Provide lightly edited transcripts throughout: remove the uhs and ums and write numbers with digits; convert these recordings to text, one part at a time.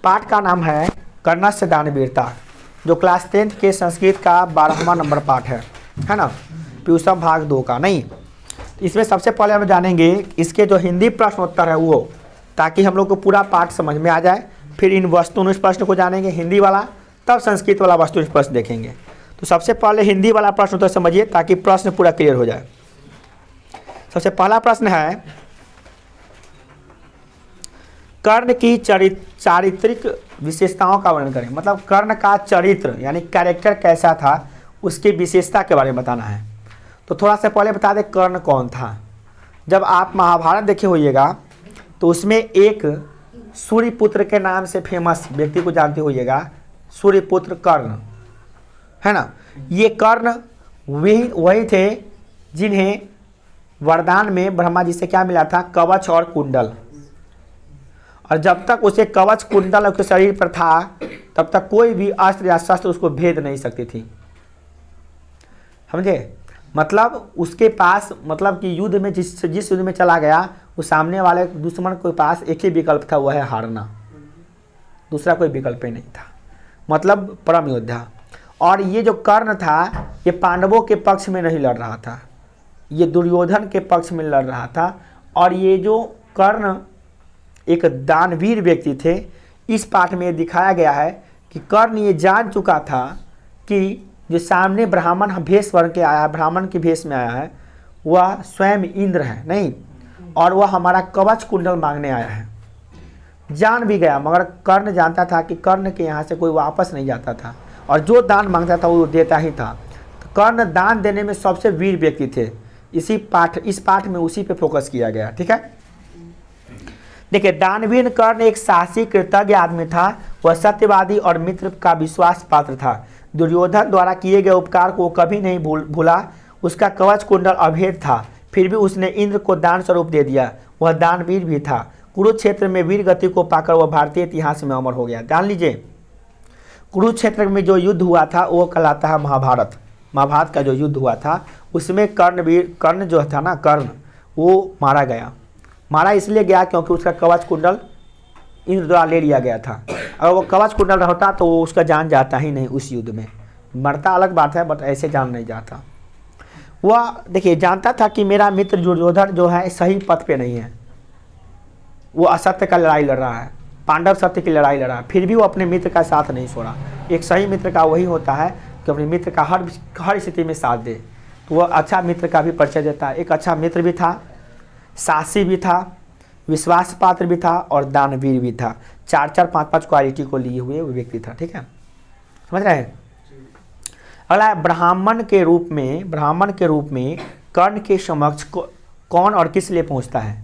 पाठ का नाम है कर्णस्य दानवीरता, जो क्लास 10th के संस्कृत का 12वां नंबर पाठ है ना, प्यूसम भाग 2 का। नहीं, इसमें सबसे पहले हम जानेंगे इसके जो हिंदी प्रश्न उत्तर है वो, ताकि हम लोग को पूरा पाठ समझ में आ जाए। फिर इन वस्तुनिष्ठ प्रश्न को जानेंगे हिंदी वाला, तब संस्कृत वाला वस्तुनिष्ठ प्रश्न देखेंगे। तो सबसे पहले हिंदी वाला प्रश्न उत्तर समझिए ताकि प्रश्न पूरा क्लियर हो जाए। सबसे पहला प्रश्न है, कर्ण की चारित्रिक विशेषताओं का वर्णन करें। मतलब कर्ण का चरित्र यानी कैरेक्टर कैसा था, उसकी विशेषता के बारे में बताना है। तो थोड़ा सा पहले बता दें कर्ण कौन था। जब आप महाभारत देखे होइएगा तो उसमें एक सूर्यपुत्र के नाम से फेमस व्यक्ति को जानते होइएगा, सूर्यपुत्र कर्ण, है ना। ये कर्ण वही थे जिन्हें वरदान में ब्रह्मा जी से क्या मिला था, कवच और कुंडल। और जब तक उसे कवच कुंडल उसके शरीर पर था तब तक कोई भी अस्त्र या शस्त्र उसको भेद नहीं सकती थी, समझे। मतलब उसके पास, मतलब कि युद्ध में जिस युद्ध में चला गया, उस सामने वाले दुश्मन के पास एक ही विकल्प था, वह है हारना, दूसरा कोई विकल्प ही नहीं था। मतलब परम योद्धा। और ये जो कर्ण था ये पांडवों के पक्ष में नहीं लड़ रहा था, ये दुर्योधन के पक्ष में लड़ रहा था। और ये जो कर्ण एक दानवीर व्यक्ति थे, इस पाठ में दिखाया गया है कि कर्ण ये जान चुका था कि जो सामने ब्राह्मण भेष बन के आया, ब्राह्मण के भेष में आया है, वह स्वयं इंद्र है नहीं, और वह हमारा कवच कुंडल मांगने आया है। जान भी गया, मगर कर्ण जानता था कि कर्ण के यहाँ से कोई वापस नहीं जाता था, और जो दान मांगता था वो देता ही था। तो कर्ण दान देने में सबसे वीर व्यक्ति थे। इस पाठ में उसी पे फोकस किया गया, ठीक है। देखिए, दानवीर कर्ण एक साहसी कृतज्ञ आदमी था। वह सत्यवादी और मित्र का विश्वास पात्र था। दुर्योधन द्वारा किए गए उपकार को कभी नहीं भूला। उसका कवच कुंडल अभेद था, फिर भी उसने इंद्र को दान स्वरूप दे दिया। वह दानवीर भी था। कुरुक्षेत्र में वीर गति को पाकर वह भारतीय इतिहास में अमर हो गया। जान लीजिए, कुरुक्षेत्र में जो युद्ध हुआ था वो कहलाता है महाभारत। महाभारत का जो युद्ध हुआ था उसमें कर्ण जो था ना, कर्ण वो मारा गया। मारा इसलिए गया क्योंकि उसका कवच कुंडल इंद्र द्वारा ले लिया गया था। अगर वो कवच कुंडल होता तो वो उसका जान जाता ही नहीं उस युद्ध में। मरता अलग बात है, बट ऐसे जान नहीं जाता। वह देखिए जानता था कि मेरा मित्र दुर्योधन जो है सही पथ पे नहीं है, वो असत्य का लड़ाई लड़ रहा है, पांडव सत्य की लड़ाई लड़ रहा है। फिर भी वो अपने मित्र का साथ नहीं छोड़ा। एक सही मित्र का वही होता है कि अपने मित्र का हर स्थिति में साथ दे। तो वह अच्छा मित्र का भी परिचय देता है। एक अच्छा मित्र भी था, साहसी भी था, विश्वास पात्र भी था और दानवीर भी था। 4-5 क्वालिटी को लिए हुए वो व्यक्ति था, ठीक है, समझ रहे हैं। अगला ब्राह्मण के रूप में कर्ण के समक्ष कौन और किस लिए पहुंचता है।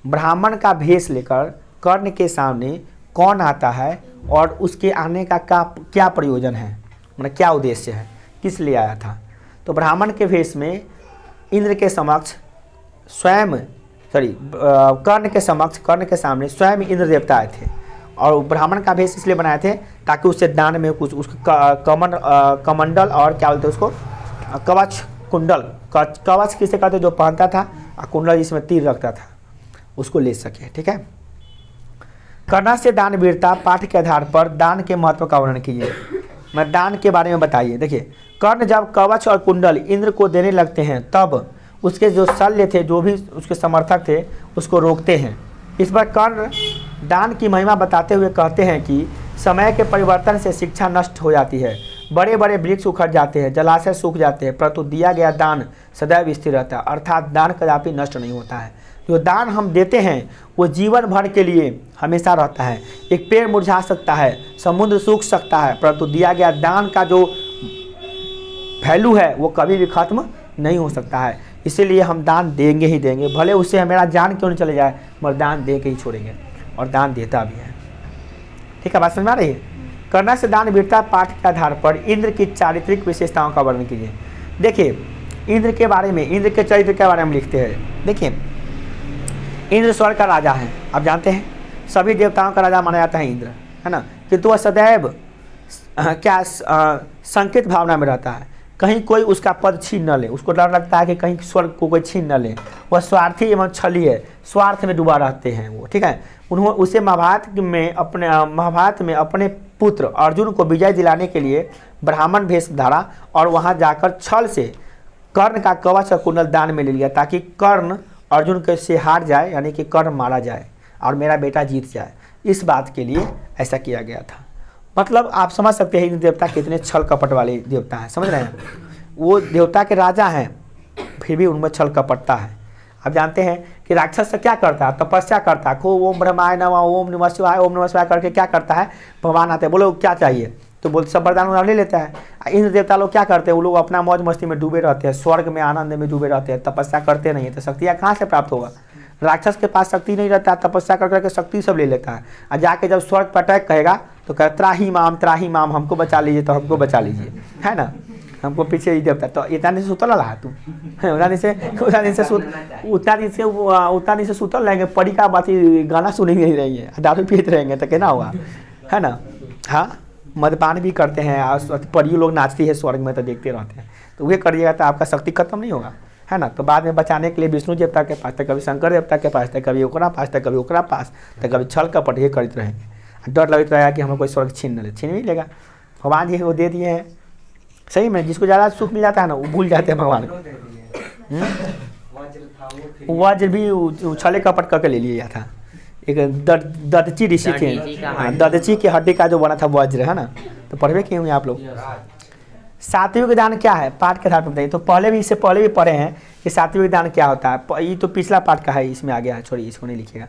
ब्राह्मण का भेष लेकर कर्ण के सामने कौन आता है और उसके आने का क्या प्रयोजन है, मतलब क्या उद्देश्य है, किस लिए आया था। तो ब्राह्मण के भेष में इंद्र के समक्ष कर्ण के सामने स्वयं इंद्र देवता आए थे। और ब्राह्मण का भेष इसलिए बनाए थे ताकि उससे दान में कुछ उसका कमंडल और क्या बोलते हैं उसको, कवच कुंडल। कवच किसे कहते, जो पहनता था, और कुंडल जिसमें तीर रखता था, उसको ले सके, ठीक है। कर्ण से दानवीरता पाठ के आधार पर दान के महत्व का वर्णन कीजिए। मैं दान के बारे में बताइए। देखिए, कर्ण जब कवच और कुंडल इंद्र को देने लगते हैं तब उसके जो शल्य थे, जो भी उसके समर्थक थे, उसको रोकते हैं। इस पर कर्ण दान की महिमा बताते हुए कहते हैं कि समय के परिवर्तन से शिक्षा नष्ट हो जाती है, बड़े बड़े वृक्ष उखड़ जाते हैं, जलाशय सूख जाते हैं, परंतु दिया गया दान सदैव स्थिर रहता है। अर्थात दान कदापि नष्ट नहीं होता है। जो दान हम देते हैं वो जीवन भर के लिए हमेशा रहता है। एक पेड़ मुरझा सकता है, समुद्र सूख सकता है, परंतु दिया गया दान का जो वैल्यू है वो कभी भी खत्म नहीं हो सकता है। इसीलिए हम दान देंगे ही देंगे, भले उससे मेरा जान क्यों नहीं चले जाए, मगर दान दे के ही छोड़ेंगे, और दान देता भी है, ठीक है। बात समझ में आ रही है। कर्ण से दानवीरता पाठ के आधार पर इंद्र की चारित्रिक विशेषताओं का वर्णन कीजिए। देखिए, इंद्र के बारे में, इंद्र के चरित्र के बारे में लिखते हैं। देखिए, इंद्र स्वर्ग का राजा है, आप जानते हैं, सभी देवताओं का राजा माना जाता है इंद्र, है ना। किंतु वह सदैव संकित भावना में रहता है। कहीं कोई उसका पद छीन न ले, उसको डर लगता है कि कहीं स्वर्ग को कोई छीन न ले। वह स्वार्थी एवं छली है, स्वार्थ में डूबा रहते हैं वो, ठीक है। उन्होंने उसे महाभारत में अपने पुत्र अर्जुन को विजय दिलाने के लिए ब्राह्मण भेष धारा और वहाँ जाकर छल से कर्ण का कवच और कुंडल दान में ले लिया, ताकि कर्ण अर्जुन के से हार जाए, यानी कि कर्ण मारा जाए और मेरा बेटा जीत जाए। इस बात के लिए ऐसा किया गया था। मतलब आप समझ सकते हैं देवता कितने छल कपट वाले देवता हैं, समझ रहे हैं। वो देवता के राजा हैं, फिर भी उनमें छल कपटता है। आप जानते हैं कि राक्षस से क्या करता है, तपस्या करता है, खूब ओम ब्रह्माय नमः, ओम नमः शिवाय करके क्या करता है, भगवान आते हैं, बोलो क्या चाहिए, तो बोल सब वरदान ले लेता है। इंद्र देवता लोग क्या करते हैं, वो लोग अपना मौज मस्ती में डूबे रहते हैं, स्वर्ग में आनंद में डूबे रहते हैं, तपस्या करते नहीं है, तो शक्तियाँ कहाँ से प्राप्त होगा। राक्षस के पास शक्ति नहीं रहता है, तपस्या कर करके शक्ति सब ले लेता है, और जाके जब स्वर्ग पर अटैक कहेगा तो कह त्राही माम हमको बचा लीजिए, तो हमको बचा लीजिए, है ना, हमको पीछे ही देवता। तो इतना दिन से सुतल रहा तू, उतना दिन से सुतल रहेंगे, परी का बात गाना सुनेंगे नहीं रहेंगे, दारू पीते रहेंगे तो कहना होगा, है ना। हाँ, मदपान भी करते हैं और परी लोग नाचती है स्वर्ग में, तो देखते रहते हैं। तो वे करिएगा तो आपका शक्ति खत्म नहीं होगा, है ना। तो बाद में बचाने के लिए विष्णु देवता के पास, तो कभी शंकर देवता के पास, तो कभी ओकरा पास, तो कभी ओकरा पास, तो कभी छल कपट ये करते रहेंगे। डर लगता रहेगा कि हमें कोई स्वर्ग छीन न ले, छीन नहीं लेगा। भगवान जी वो दे दिए हैं सही में। जिसको ज़्यादा सुख मिल जाता है ना, वो भूल जाते हैं भगवान को। वज्र भी छले कपट करके ले लिया था। एक ददची ऋषि थे, ददची की हड्डी का जो बना था वज्र, है ना। तो पढ़वे क्यों हुए आप लोग। सात्विक दान क्या है, पाठ के आधार पर बताइए। तो पहले भी, इससे पहले भी पढ़े हैं कि सात्विक दान क्या होता है। ये तो पिछला पाठ का है, इसमें आ गया है, छोड़िए इसको नहीं लिखिएगा।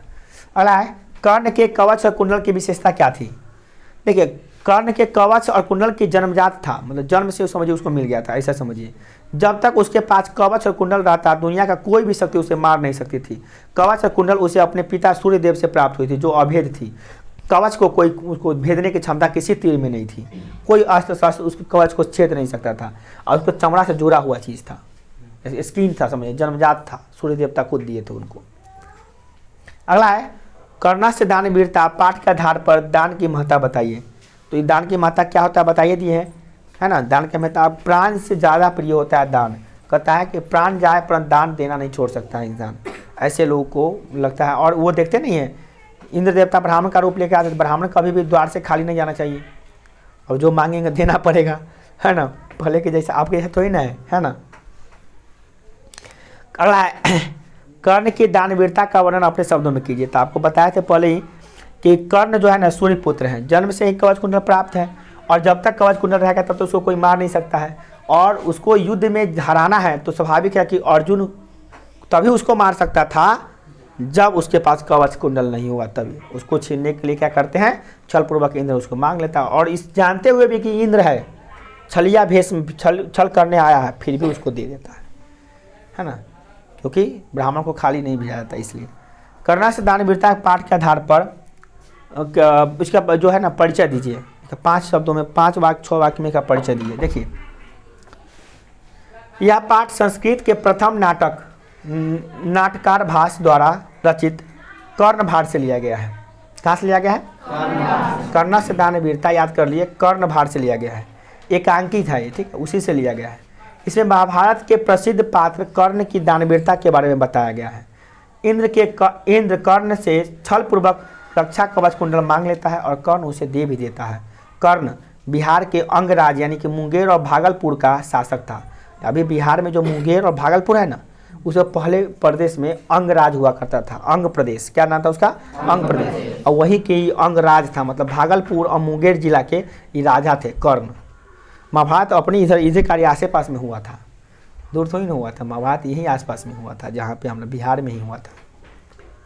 अगला है, कर्ण के कवच और कुंडल की विशेषता क्या थी। देखिए, कर्ण के कवच और कुंडल की जन्मजात था, मतलब जन्म से समझिए उसको मिल गया था, ऐसा समझिए। जब तक उसके पास कवच और कुंडल रहता, दुनिया का कोई भी शक्ति उसे मार नहीं सकती थी। कवच और कुंडल उसे अपने पिता सूर्यदेव से प्राप्त हुई थी, जो अभेद थी। कवच को कोई उसको भेदने की क्षमता किसी तीर में नहीं थी, कोई अस्त्र शस्त्र उसके कवच को छेद नहीं सकता था, और उसको चमड़ा से जुड़ा हुआ चीज़ था, स्किन था, समझिए जन्मजात था, सूर्य देवता खुद दिए थे उनको। अगला है, कर्णा से दान वीरता, पाठ के आधार पर दान की महत्ता बताइए। तो ये दान की महत्ता क्या होता है बताइए दिए है ना। दान की महत्ता, प्राण से ज़्यादा प्रिय होता है दान। कहता है कि प्राण जाए पर दान देना नहीं छोड़ सकता है इंसान, ऐसे लोगों को लगता है। और वो देखते नहीं है, इंद्र देवता ब्राह्मण का रूप लेकर आते, ब्राह्मण कभी भी द्वार से खाली नहीं जाना चाहिए, और जो मांगेंगे देना पड़ेगा, है ना। भले के जैसे आपके जैसे थोड़ी ना है ना। अगला है, कर्ण की दानवीरता का वर्णन अपने शब्दों में कीजिए। तो आपको बताया था पहले ही कि कर्ण जो है ना सूर्य पुत्र हैं, जन्म से ही कवच कुंडल प्राप्त है, और जब तक कवच कुंडल रहेगा तब तो उसको कोई मार नहीं सकता है। और उसको युद्ध में हराना है तो स्वाभाविक है कि अर्जुन तभी उसको मार सकता था जब उसके पास कवच कुंडल नहीं हुआ, तभी उसको छीनने के लिए क्या करते हैं, छलपूर्वक इंद्र उसको मांग लेता है। और इस जानते हुए भी कि इंद्र है, छलिया भेष छल करने आया है, फिर भी उसको दे देता है ना, क्योंकि ब्राह्मण को खाली नहीं भेजा जाता। इसलिए कर्णा से दानवीरता पाठ के आधार पर इसका जो है ना परिचय दीजिए। तो 5 शब्दों में 5 वाक्य 6 वाक्य में का परिचय दीजिए। देखिए, यह पाठ संस्कृत के प्रथम नाटकार भास द्वारा रचित कर्णभार से लिया गया है। कहाँ से लिया गया है, कर्णा से दानवीरता, याद कर लिए, कर्णभार से लिया गया है, एकांकित है ये, ठीक है, उसी से लिया गया है। इसमें महाभारत के प्रसिद्ध पात्र कर्ण की दानवीरता के बारे में बताया गया है। इंद्र कर्ण से छल पूर्वक रक्षा कवच कुंडल मांग लेता है, और कर्ण उसे दे भी देता है। कर्ण बिहार के अंगराज यानी कि मुंगेर और भागलपुर का शासक था। अभी बिहार में जो मुंगेर और भागलपुर है ना, उससे पहले प्रदेश में अंगराज हुआ करता था। अंग प्रदेश, क्या नाम था उसका, अंग प्रदेश, और वही के अंगराज था, मतलब भागलपुर और मुंगेर जिला के ये राजा थे कर्ण। महाभारत अपनी इधर कार्य आसे पास में हुआ था, दूर थोड़ी ना हुआ था। महाभारत यही आसपास में हुआ था, जहाँ पे हम लोग बिहार में ही हुआ था,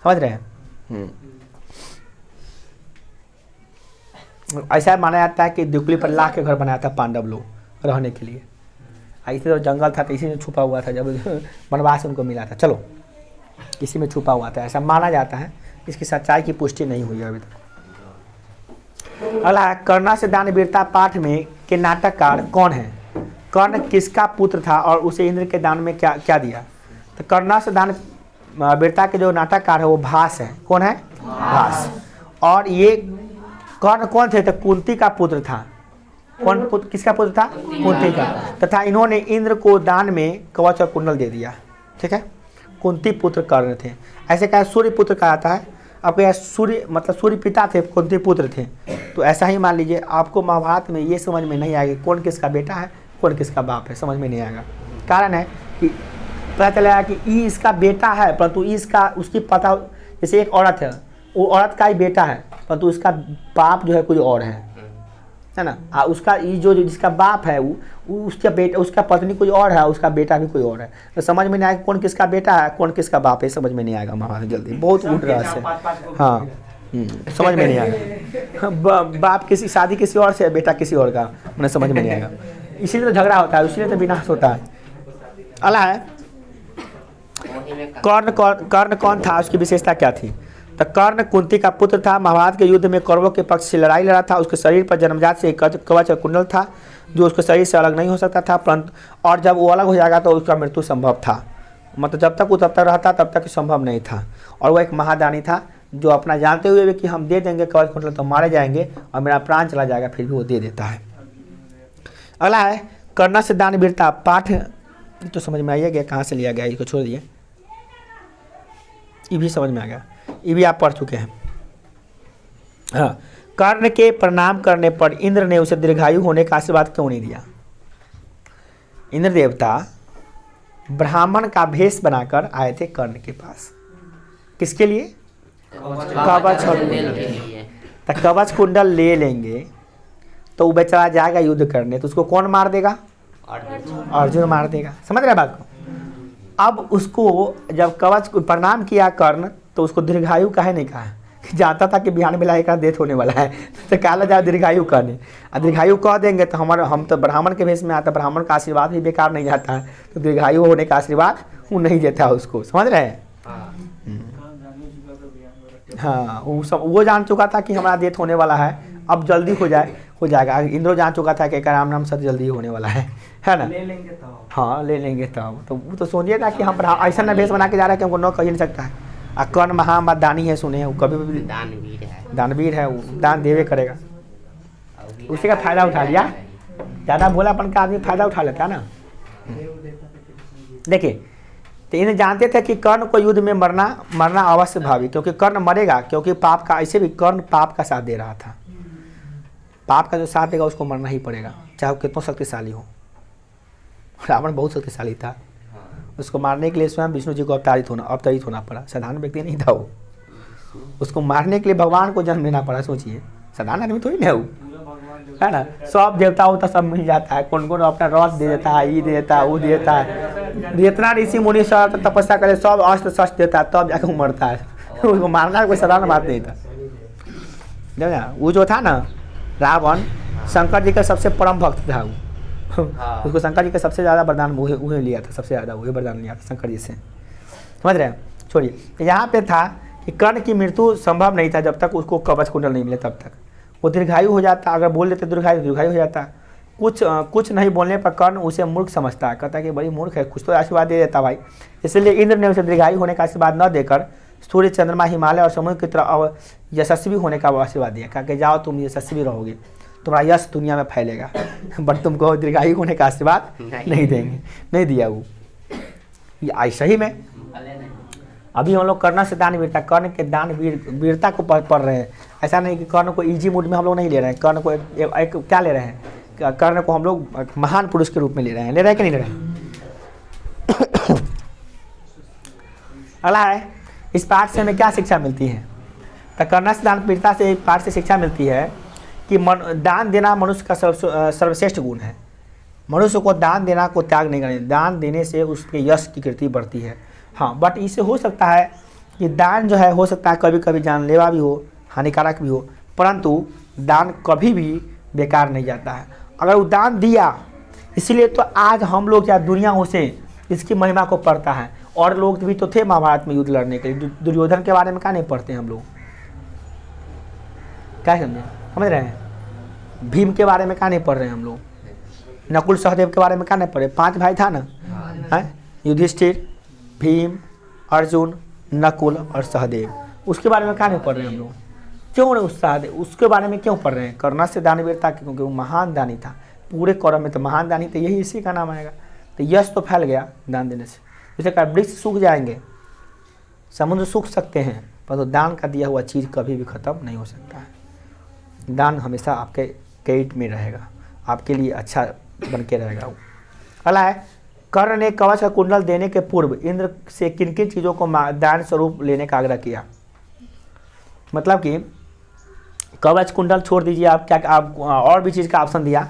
समझ रहे हैं। ऐसा माना जाता है कि दुकली पर लाख के घर बनाया था पांडव लोग रहने के लिए। इसी तो जंगल था, तो इसी में छुपा हुआ था, जब वनवास उनको मिला था, चलो इसी में छुपा हुआ था, ऐसा माना जाता है। इसकी सच्चाई की पुष्टि नहीं हुई है अभी तक। अगला, कर्णा से दानवीरता पाठ में के नाटककार कौन है। कर्ण किसका पुत्र था और उसे इंद्र के दान में क्या दिया। तो कर्णा से दानवीरता के जो नाटककार है वो भास है। कौन है, भास। और ये कर्ण कौन थे, तो कुंती का पुत्र था। कौन पुत्र, किसका पुत्र था? कुंती का। तथा इन्होंने इंद्र को दान में कवच और कुंडल दे दिया। ठीक है, कुंती पुत्र कर्ण थे। ऐसे क्या सूर्य पुत्र कहा जाता है, आपको यह सूर्य मतलब सूर्य पिता थे, कुंती पुत्र थे। तो ऐसा ही मान लीजिए, आपको महाभारत में ये समझ में नहीं आएगा कौन किसका बेटा है कौन किसका बाप है, समझ में नहीं आएगा। कारण है कि पता चला कि ई इसका बेटा है, परंतु ई इसका उसकी पता, जैसे एक औरत है, वो औरत का ही बेटा है, परंतु उसका बाप जो है कोई और है ना। उसका ये जो जिसका बाप है वो उसका बेटा, उसका पत्नी कोई और है, उसका बेटा भी कोई और है। तो समझ में नहीं आएगा कौन किसका बेटा है कौन किसका बाप है, समझ में नहीं आएगा महाभारत जल्दी, बहुत उठ रहा है। हाँ समझ में नहीं आएगा। बाप किसी शादी किसी और से, बेटा किसी और का, मैंने समझ में नहीं आएगा। इसीलिए तो झगड़ा होता है, इसीलिए तो विनाश होता है। अला है कर्ण कौन था, उसकी विशेषता क्या थी? तो कर्ण कुंती का पुत्र था। महाभारत के युद्ध में कौरवों के पक्ष से लड़ाई लड़ा था। उसके शरीर पर जन्मजात से एक कवच और कुंडल था जो उसके शरीर से अलग नहीं हो सकता था, परंतु और जब वो अलग हो जाएगा तो उसका मृत्यु संभव था। मतलब जब तक वो तब तक रहता तब तक संभव नहीं था। और वो एक महादानी था जो अपना जानते हुए भी कि हम दे देंगे कवच कुंडल तो मारे जाएंगे और मेरा प्राण चला जाएगा, फिर भी वो दे देता है। अगला है कर्ण से दान वीरता। पाठ तो समझ में आइए गया कहाँ से लिया गया, इसको छोड़ दिए, ये भी समझ में आ गया, ये भी आप पढ़ चुके हैं। हाँ, कर्ण के प्रणाम करने पर इंद्र ने उसे दीर्घायु होने का आशीर्वाद क्यों नहीं दिया? इंद्र देवता ब्राह्मण का भेष बनाकर आए थे कर्ण के पास, किसके लिए? कवच और कुंडल। तो कवच कुंडल ले लेंगे तो वो बेचारा जाएगा युद्ध करने, तो उसको कौन मार देगा? अर्जुन मार देगा। समझ रहे बात को? अब उसको जब कवच को प्रणाम किया कर्ण तो उसको दीर्घायु काहे नहीं कहा? जानता था कि बिहान में लाएगा डेथ होने वाला है, तो काला जाओ दीर्घायु कहने। दीर्घायु कह देंगे तो हम तो ब्राह्मण के भेष में आता, ब्राह्मण का आशीर्वाद भी बेकार नहीं जाता है, तो दीर्घायु होने का आशीर्वाद वो नहीं देता उसको। समझ रहे हैं? हाँ, वो जान चुका था कि हमारा डेथ होने वाला है, अब जल्दी हो जाएगा। इंद्र जान चुका था कि राम नाम सत्य जल्दी होने वाला है ना? ले लेंगे तब। हाँ ले लेंगे तब। तो वो तो सोचिए ना कि हम ऐसा न भेष बना के जा रहे हैं कि हमको न कह नहीं सकता है। कर्ण महादानी है, सुने हैं, वो कभी भी दानवीर है, वो दान देवे करेगा। उसी का फायदा उठा लिया, ज़्यादा भोलापन का आदमी फायदा उठा लेता है ना। देखिए, तो इन्हें जानते थे कि कर्ण को युद्ध में मरना अवश्य भावी, क्योंकि कर्ण मरेगा, क्योंकि पाप का, ऐसे भी कर्ण पाप का साथ दे रहा था। पाप का जो साथ देगा उसको मरना ही पड़ेगा, चाहे वो कितना शक्तिशाली हो। रावण बहुत शक्तिशाली था, उसको मारने के लिए स्वयं विष्णु जी को अवतरित होना पड़ा। साधारण व्यक्ति नहीं था वो, उसको मारने के लिए भगवान को जन्म लेना पड़ा। सोचिए, साधारण आदमी थोड़ी ना वो, है ना। सब देवता होता सब मिल जाता है, कौन कौन अपना रस दे देता है, ये दे देता है, वो दे देता है। जितना ऋषि मुनि सब तपस्या करे, सब अस्त्र शस्त्र देता है, तब जाकर वो मरता है। उसको मारना कोई साधारण बात नहीं था। वो जो था ना रावण, शंकर जी का सबसे परम भक्त था वो। उसको शंकर जी का सबसे ज़्यादा वरदान वही लिया था, सबसे ज़्यादा वही वरदान लिया था शंकर जी से। समझ रहे हैं? छोड़िए, यहाँ पे था कि कर्ण की मृत्यु संभव नहीं था जब तक उसको कवच कुंडल नहीं मिले, तब तक वो दीर्घायु हो जाता। अगर बोल देते दीर्घायु हो जाता। कुछ नहीं बोलने पर कर्ण उसे मूर्ख समझता है, कहता है कि बड़ी मूर्ख है, कुछ तो आशीर्वाद दे देता भाई। इसलिए इंद्र ने उसे दीर्घायु होने का आशीर्वाद न देकर सूर्य, चंद्रमा, हिमालय और समुद्र की तरह यशस्वी होने का आशीर्वाद दिया। कहा कि जाओ तुम यशस्वी रहोगे, तुम्हारा यश दुनिया में फैलेगा, बट तुमको दीर्घायु होने का आशीर्वाद नहीं देंगे। नहीं दिया वो। ये सही में अभी हम लोग कर्ण से दान वीरता, कर्ण के दान वीरता को पढ़ रहे हैं। ऐसा नहीं कि कर्ण को इजी मूड में हम लोग नहीं ले रहे हैं। कर्ण को एक क्या ले रहे हैं? कर्ण को हम लोग महान पुरुष के रूप में ले रहे हैं। ले रहे हैं कि नहीं ले रहे हैं? अगला है, इस पाठ से हमें क्या शिक्षा मिलती है? तो कर्ण से दान वीरता से पाठ से शिक्षा मिलती है कि दान देना मनुष्य का सर्वश्रेष्ठ गुण है। मनुष्य को दान देना को त्याग नहीं करना। दान देने से उसके यश की कीर्ति बढ़ती है। हाँ, बट इससे हो सकता है कि दान जो है, हो सकता है कभी कभी जानलेवा भी हो, हानिकारक भी हो, परंतु दान कभी भी बेकार नहीं जाता है। अगर वो दान दिया, इसीलिए तो आज हम लोग या दुनिया उसे इसकी महिमा को पढ़ता है। और लोग भी तो थे महाभारत में युद्ध लड़ने के लिए। दुर्योधन के बारे में क्या नहीं पढ़ते हम लोग? क्या समझ रहे हैं? भीम के बारे में क्या नहीं पढ़ रहे हैं हम लोग? नकुल सहदेव के बारे में क्या नहीं पढ़े? 5 भाई था ना, है युधिष्ठिर, भीम, अर्जुन, नकुल और सहदेव। उसके बारे में क्या नहीं पढ़ रहे हम लोग? क्यों उत्साह दे, उसके बारे में क्यों पढ़ रहे हैं? करुणा से दान वीरता, क्योंकि वो महान दानी था। पूरे कौरव में तो महान दानी तो यही, इसी का नाम आएगा। तो यश तो फैल गया दान देने से। जैसे कहा वृक्ष सूख जाएंगे, समुद्र सूख सकते हैं, पर तो दान का दिया हुआ चीज़ कभी भी ख़त्म नहीं हो सकता है। दान हमेशा आपके क्रेडिट में रहेगा, आपके लिए अच्छा बन के रहेगा। वो अगला है, कर्ण ने कवच का कुंडल देने के पूर्व इंद्र से किन किन चीज़ों को दान स्वरूप लेने का आग्रह किया? मतलब कि कवच कुंडल छोड़ दीजिए, आप क्या आप और भी चीज़ का ऑप्शन दिया।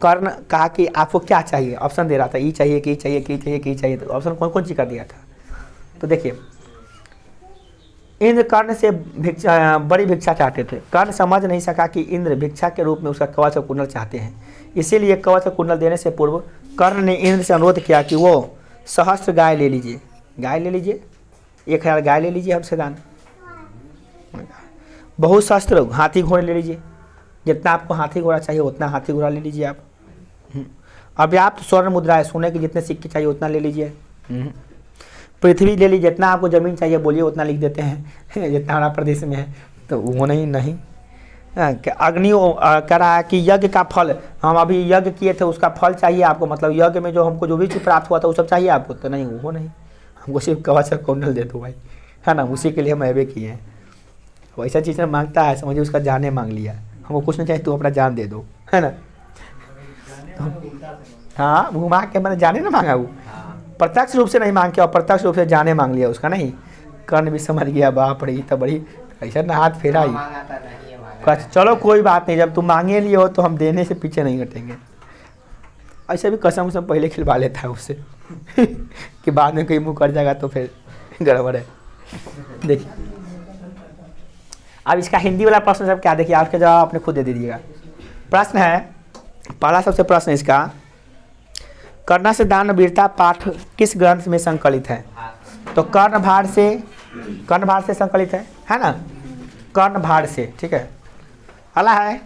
कर्ण कहा कि आपको क्या चाहिए, ऑप्शन दे रहा था, ई चाहिए, की चाहिए, की चाहिए, की चाहिए, तो ऑप्शन कौन कौन चीज़ का दिया था? तो देखिए, इंद्र कर्ण से बड़ी भिक्षा चाहते थे। कर्ण समझ नहीं सका कि इंद्र भिक्षा के रूप में उसका कवच का कुंडल चाहते हैं, इसीलिए कवच का कुंडल देने से पूर्व कर्ण ने इंद्र से अनुरोध किया कि वो सहस्त्र गाय ले लीजिए, गाय ले लीजिए, 1000 गाय ले लीजिए हमसे दान। बहुत शस्त्र हाथी घोड़े ले लीजिए, जितना आपको हाथी घोड़ा चाहिए उतना हाथी घोड़ा ले लीजिए आप। अपर्याप्त स्वर्ण मुद्राएं, सोने के जितने सिक्के चाहिए उतना ले लीजिए। पृथ्वी ले लीजिए, जितना आपको ज़मीन चाहिए बोलिए उतना लिख देते हैं जितना हमारा प्रदेश में है, तो वो नहीं। अग्नि कह रहा है कि यज्ञ का फल, हम अभी यज्ञ किए थे उसका फल चाहिए आपको, मतलब यज्ञ में जो हमको जो भी चीज़ प्राप्त हुआ था वो सब चाहिए आपको, तो नहीं वो नहीं, हमको सिर्फ कवच का कुंडल दे दो भाई, है ना, उसी के लिए हम ऐसे किए हैं। वैसा चीज़ मांगता है, समझिए उसका जाने मांग लिया, हमको कुछ नहीं चाहिए, तू अपना जान दे दो, है ना। हाँ, घुमा के मैंने जाने ना मांगा, वो प्रत्यक्ष रूप से नहीं मांग के अप्रत्यक्ष रूप से जाने मांग लिया उसका। नहीं, कर्ण भी समझ गया, बाप रे तो बड़ी ऐसा ना हाथ फेरा ही। चलो कोई बात नहीं, जब तुम मांगे लिए हो तो हम देने से पीछे नहीं हटेंगे। ऐसे भी कसम उसम पहले खिलवा लेता है उससे कि बाद में कहीं मुँह कर जाएगा तो फिर गड़बड़ है। देखिए अब इसका हिंदी वाला प्रश्न सब क्या, देखिए आपके जवाब आपने खुद दे दीजिएगा। प्रश्न है, पहला सबसे प्रश्न इसका, कर्ण से दान वीरता पाठ किस ग्रंथ में संकलित है? तो कर्णभार से संकलित है ना, कर्णभार से, ठीक है। अगला है,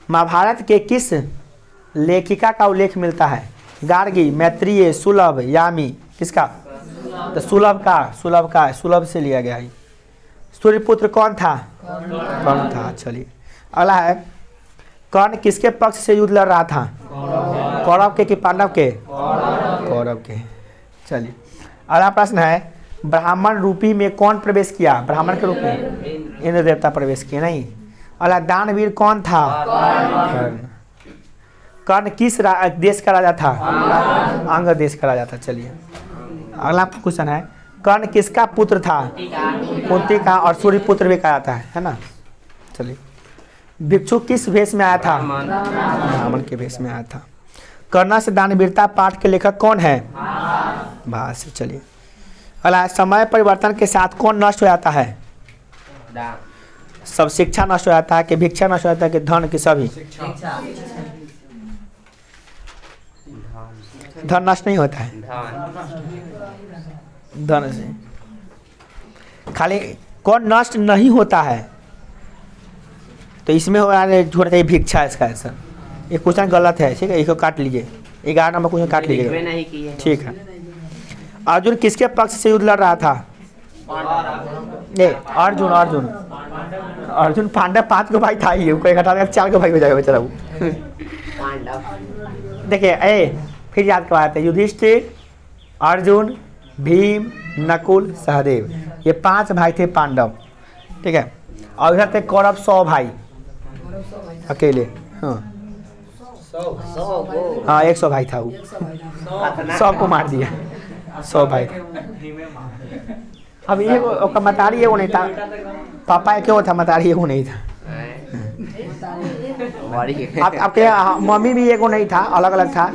महाभारत के किस लेखिका का उल्लेख मिलता है? गार्गी, मैत्रेयी, सुलभ, यामी, किसका? तो सुलभ से लिया गया है। सूर्यपुत्र कौन था? कर्ण था। चलिए अगला है, कर्ण किसके पक्ष से युद्ध लड़ रहा था? कौरव के कि पांडव के? कौरव के। चलिए अगला प्रश्न है, ब्राह्मण रूपी में कौन प्रवेश किया? ब्राह्मण के रूप में इंद्र देवता प्रवेश किए। नहीं। अगला, दानवीर कौन था? कर्ण। कर्ण किस देश का राजा था? अंग देश का राजा था। चलिए अगला क्वेश्चन है, कर्ण किसका पुत्र था? कुंती का, और सूर्य पुत्र भी कहा जाता है ना। चलिए, भिक्षु किस वेश में आया था? ब्राह्मण के वेश में आया था। कर्ण से दानवीरता पाठ के लेखक कौन है? भास। चलिए अगला, समय परिवर्तन के साथ कौन नष्ट हो जाता है? सब शिक्षा नष्ट हो जाता है कि भिक्षा नष्ट हो जाता है कि धन की? सभी। धन नष्ट नहीं होता है, धन से खाली कौन नष्ट नहीं होता है? तो इसमें हो छोटा चाहिए भिक्षा, इसका आंसर। ये क्वेश्चन गलत है, ठीक है, इसको काट लीजिए, 11 नंबर क्वेश्चन काट लीजिएगा, ठीक है। अर्जुन किसके पक्ष से युद्ध लड़ रहा था? अर्जुन पांडव 5 को भाई था ही, कोई घटा देगा 4 को भाई हो जाएगा बेचारा वो। देखिए फिर याद करवाते हैं, युधिष्ठिर, अर्जुन, भीम, नकुल, सहदेव, ये 5 भाई थे पांडव, ठीक है। और इधर थे कौरव 100 भाई अकेले। हाँ 100 भाई था वो, 100 को मार दिया, 100 भाई। अब ये मतारी एगो नहीं था, पापा क्यों था, मतारी एगो नहीं था। आपके मम्मी भी एगो नहीं था, अलग अलग था।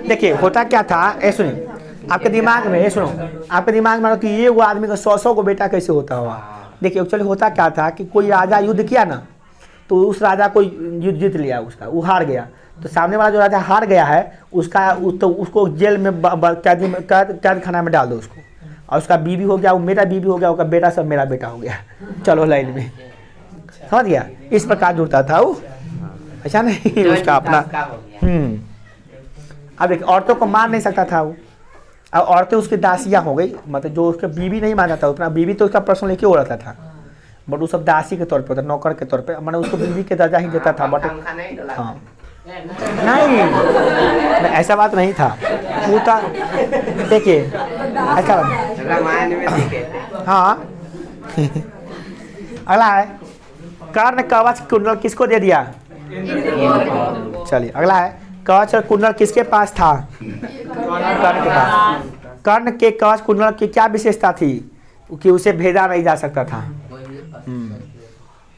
देखिए होता क्या था, सुनिए आपके दिमाग में, आपके दिमाग में कि ये वो आदमी का 100 को बेटा कैसे होता हुआ। देखिए एक्चुअली होता क्या था कि कोई राजा युद्ध किया ना, तो उस राजा को युद्ध जीत लिया, उसका वो हार गया, तो सामने वाला जो राजा हार गया है तो उसको जेल में कैद खाना में डाल दो उसको, और उसका बीवी हो गया वो मेरा बीवी हो गया, उसका बेटा सब मेरा बेटा हो गया, चलो लाइन में, समझ गया। इस प्रकार जुड़ता था वो, ऐसा नहीं उसका अपना। अब देखिए औरतों को मार नहीं सकता था वो, अब औरतें उसकी दासियाँ हो गई, मतलब जो उसका बीवी नहीं माना था, अपना बीवी तो उसका पर्सनल लेके हो रहा था, बट वो सब दासी के तौर पे होता, नौकर के तौर पे, मैंने उसको बीवी के दर्जा ही देता था। बट हाँ नहीं, ऐसा बात नहीं था वो था। देखिए ऐसा रामायण में देखे थे। हाँ अगला है कर्ण कवच कुंडल किसको दे दिया? चलिए अगला है कवच और कुंडल किसके पास था? कर्ण के पास। कर्ण के कवच कुंडल की क्या विशेषता थी कि उसे भेदा नहीं जा सकता था?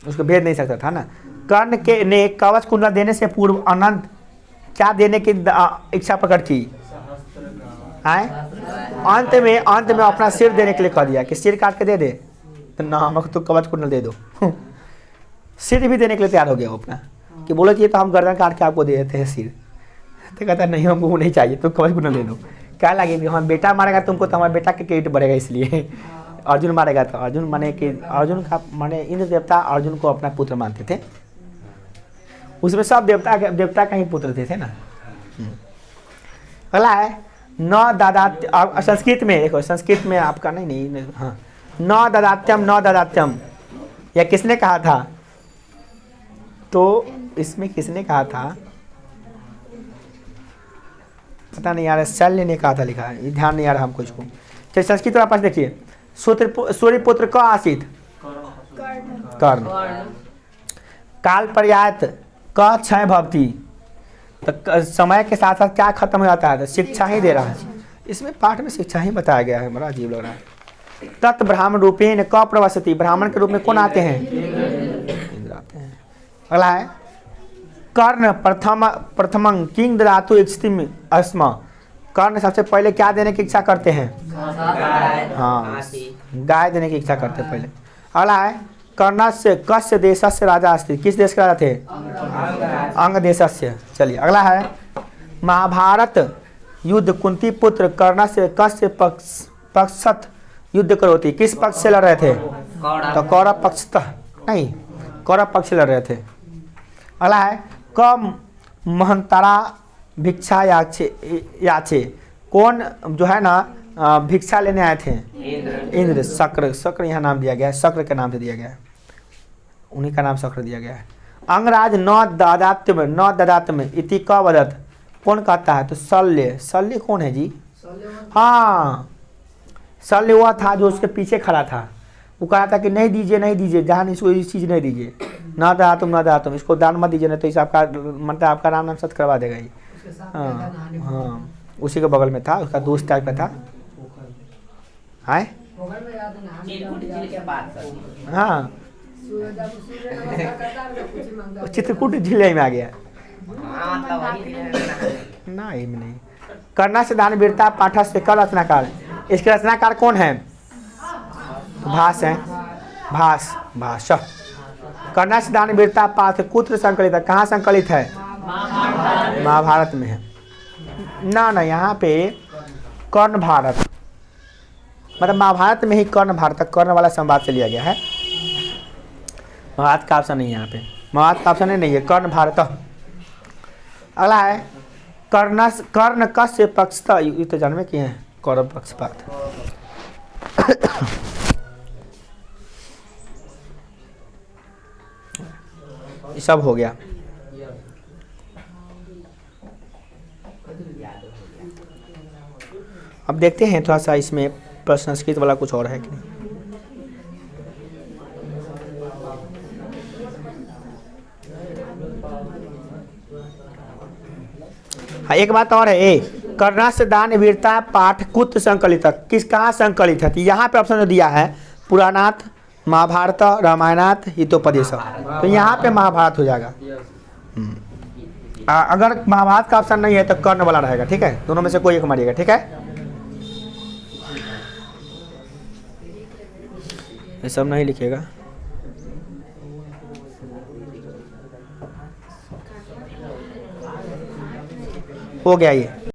उसको भेद नहीं सकता था ना। कर्ण के ने कवच कुंडल देने से पूर्व अनंत क्या देने की इच्छा प्रकट की? आए अंत में अपना सिर देने के लिए कह दिया कि सिर काट के दे दे, तो ना हमको तो कवच कुंडल दे दो। सिर भी देने के लिए तैयार हो गया वो अपना, कि बोलो कि तो हम गर्दन काट के आपको दे देते हैं सिर। तो कहता नहीं हमको वो नहीं चाहिए, तो कवच कुंडल दे दो। क्या लगेगा हमारा बेटा मारेगा तुमको तो हमारे बेटा के क्रेडिट बढ़ेगा, इसलिए अर्जुन मारेगा तो अर्जुन माने कि अर्जुन का माने इंद्र देवता अर्जुन को अपना पुत्र मानते थे। उसमें सब देवता का ही पुत्र थे ना। अगला है न दादात्य, संस्कृत में देखो, संस्कृत में आपका नहीं हाँ, न दादात्यम यह किसने कहा था? तो इसमें किसने कहा था पता नहीं यार, शल्य ने कहा था, लिखा है, ये ध्यान नहीं आ रहा हमको इसको। चलिए संस्कृत वापस देखिए, सूर्यपुत्र का आसित कर्ण, काल पर्यायत क क्षय भवती, तो समय के साथ साथ क्या खत्म हो जाता है? तो शिक्षा ही दे रहा है इसमें, पाठ में शिक्षा ही बताया गया है। बड़ा अजीब लग रहा है। तत् ब्राह्मण रूपेण क प्रवसति, ब्राह्मण के रूप में कौन आते हैं? इंद्र आते हैं। अगला है कर्ण प्रथमं किंग ददातु इच्छतिम अस्म, कर्ण सबसे पहले क्या देने की इच्छा करते हैं? हाँ गाय देने की इच्छा करते हैं पहले। अगला है कर्णस्य कस्य देशस्य राजा अस्ति, किस देश के राजा थे? अंग देशस्य। चलिए अगला है महाभारत युद्ध कुंती पुत्र कर्णस्य कस्य पक्षत युद्ध करोति, किस पक्ष से लड़ रहे थे? तो कौरव पक्ष नहीं, कौरव पक्ष से लड़ रहे थे। अगला है कम महंतरा भिक्षा याचे, कौन जो है ना भिक्षा लेने आए थे? इंद्र। शक्र यहाँ नाम दिया गया है, शक्र के नाम से दिया गया है, उन्हीं का नाम शक्र दिया गया है। अंगराज न ददात्म इति क वदत, कौन कहता है? तो शल्य कौन है जी? हाँ शल्य हुआ था जो उसके पीछे खड़ा था, वो कहा था कि नहीं दीजिए जहाँ इसको इस चीज़ नहीं दीजिए, न दातुम इसको दान मत दीजिए, नहीं तो इसे आपका मतलब आपका नाम सत्य करवा देगा ही। हाँ उसी के बगल में था, उसका दोस्त टाइप का था। हाँ चित्रकूट जिले में आ गया। नहीं कर्णा से दान वीरता पाठा से कर रचनाकार, इसके रचनाकार कौन है? भास है, भाष। कर्णा से दान वीरता पाठ कुत्र संकलित है, कहाँ संकलित है? महाभारत में है ना यहाँ पे कर्ण भारत, मतलब महाभारत में ही कर्ण भारत, कर्ण वाला संवाद से लिया गया है। महाभारत का ऑप्शन नहीं है यहाँ पे, महाभारत का ऑप्शन नहीं है, कर्ण भारत। अगला है कर्ण कस्य पक्षता, ये तो जन्मे किए हैं, कौरव पक्षपात। ये सब हो गया। अब देखते हैं थोड़ा सा इसमें संस्कृत वाला कुछ और है कि नहीं। हाँ एक बात और है, कर्णा से दान वीरता पाठ कुत्र संकलित, किस कहाँ संकलित है? यहाँ पे ऑप्शन दिया है पुराणात, महाभारत, रामायणात, हितोपदेश, तो यहाँ पे महाभारत हो जाएगा। अगर महाभारत का ऑप्शन नहीं है तो कर्ण वाला रहेगा, ठीक है, दोनों में से कोई एक मारिएगा, ठीक है। ये सब नहीं लिखेगा, हो गया ये।